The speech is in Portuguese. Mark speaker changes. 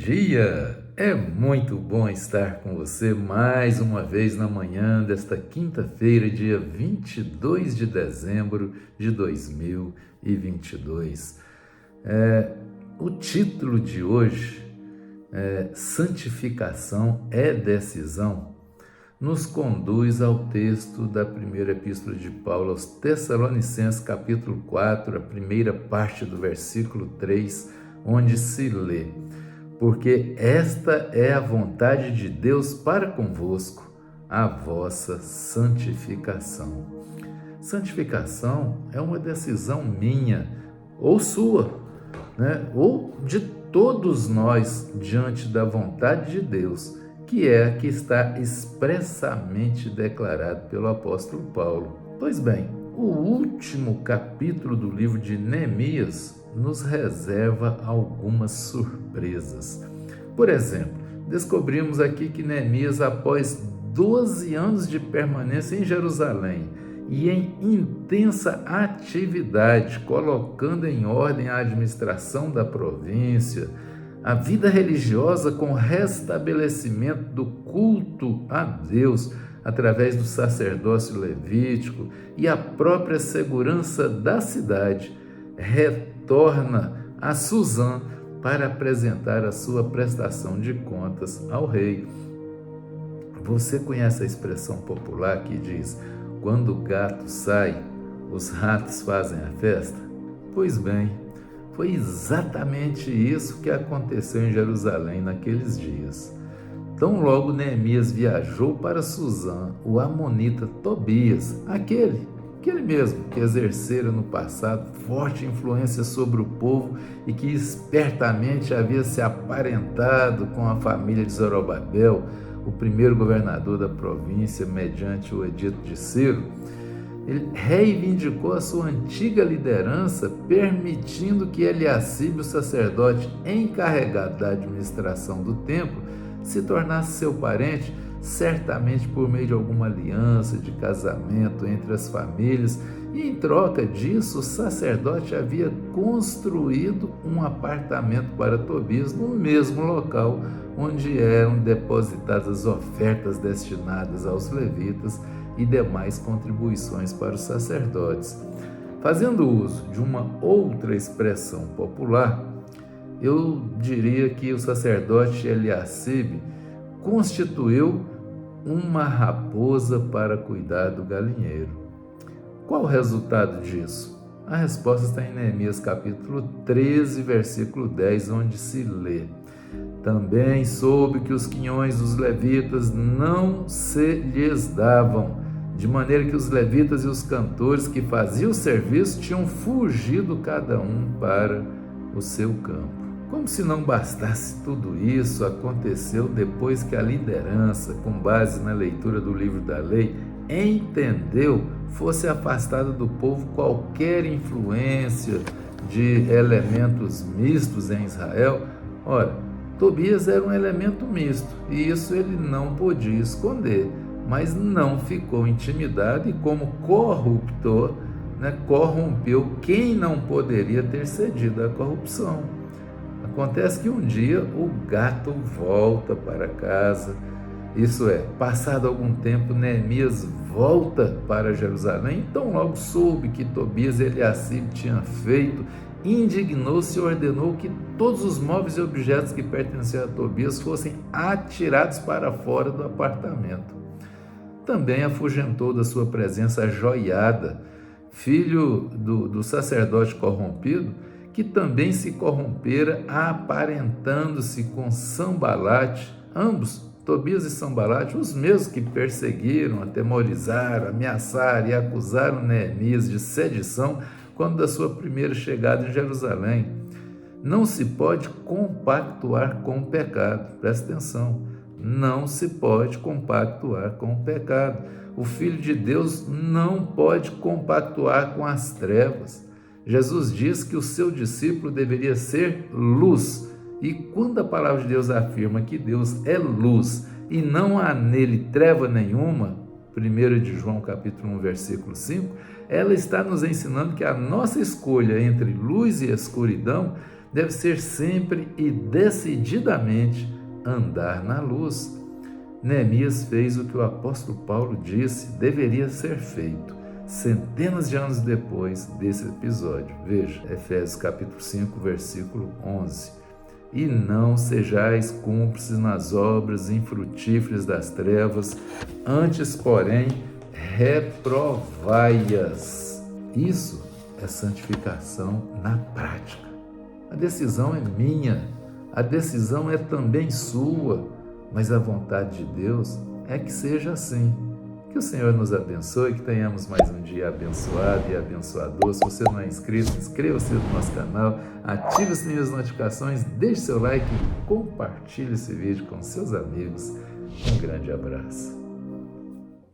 Speaker 1: dia! É muito bom estar com você mais uma vez na manhã desta quinta-feira, dia 22 de dezembro de 2022. O título de hoje é Santificação é Decisão, nos conduz ao texto da primeira epístola de Paulo aos Tessalonicenses, capítulo 4, a primeira parte do versículo 3, onde se lê: porque esta é a vontade de Deus para convosco, a vossa santificação. Santificação é uma decisão minha, ou sua, ou de todos nós diante da vontade de Deus, que é a que está expressamente declarado pelo apóstolo Paulo. Pois bem, o último capítulo do livro de Neemias nos reserva algumas surpresas. Por exemplo, descobrimos aqui que Neemias, após 12 anos de permanência em Jerusalém e em intensa atividade, colocando em ordem a administração da província, a vida religiosa com restabelecimento do culto a Deus através do sacerdócio levítico e a própria segurança da cidade, retorna a Suzã para apresentar a sua prestação de contas ao rei. Você conhece a expressão popular que diz: quando o gato sai, os ratos fazem a festa? Pois bem, foi exatamente isso que aconteceu em Jerusalém naqueles dias. Tão logo Neemias viajou para Suzã, o amonita Tobias, aquele mesmo que exercera no passado forte influência sobre o povo e que espertamente havia se aparentado com a família de Zorobabel, o primeiro governador da província, mediante o edito de Ciro. Ele reivindicou a sua antiga liderança, permitindo que Eliacibe, o sacerdote encarregado da administração do templo, se tornasse seu parente, certamente por meio de alguma aliança de casamento entre as famílias, e em troca disso o sacerdote havia construído um apartamento para Tobias no mesmo local onde eram depositadas as ofertas destinadas aos levitas e demais contribuições para os sacerdotes. Fazendo uso de uma outra expressão popular, eu diria que o sacerdote Eliacibe constituiu uma raposa para cuidar do galinheiro. Qual o resultado disso? A resposta está em Neemias capítulo 13, versículo 10, onde se lê: também soube que os quinhões dos levitas não se lhes davam, de maneira que os levitas e os cantores que faziam o serviço tinham fugido cada um para o seu campo. Como se não bastasse tudo isso, aconteceu depois que a liderança, com base na leitura do livro da lei, entendeu fosse afastada do povo qualquer influência de elementos mistos em Israel. Ora, Tobias era um elemento misto e isso ele não podia esconder, mas não ficou intimidado e, como corruptor, corrompeu quem não poderia ter cedido à corrupção. Acontece que um dia o gato volta para casa, isso é, passado algum tempo, Neemias volta para Jerusalém, então logo soube que Tobias e Eliacibe tinham feito, indignou-se e ordenou que todos os móveis e objetos que pertenciam a Tobias fossem atirados para fora do apartamento. Também afugentou da sua presença a Joiada, filho do sacerdote corrompido, que também se corrompera aparentando-se com Sambalate, ambos, Tobias e Sambalate, os mesmos que perseguiram, atemorizaram, ameaçaram e acusaram Neemias de sedição quando da sua primeira chegada em Jerusalém. Não se pode compactuar com o pecado, presta atenção, não se pode compactuar com o pecado. O Filho de Deus não pode compactuar com as trevas. Jesus diz que o seu discípulo deveria ser luz, e quando a palavra de Deus afirma que Deus é luz e não há nele treva nenhuma, 1 de João capítulo 1, versículo 5, ela está nos ensinando que a nossa escolha entre luz e escuridão deve ser sempre e decididamente andar na luz. Neemias fez o que o apóstolo Paulo disse deveria ser feito, centenas de anos depois desse episódio. Veja, Efésios capítulo 5, versículo 11. E não sejais cúmplices nas obras infrutíferas das trevas, antes, porém, reprovai-as. Isso é santificação na prática. A decisão é minha, a decisão é também sua, mas a vontade de Deus é que seja assim. Que o Senhor nos abençoe, que tenhamos mais um dia abençoado e abençoador. Se você não é inscrito, inscreva-se no nosso canal, ative o sininho das notificações, deixe seu like e compartilhe esse vídeo com seus amigos. Um grande abraço.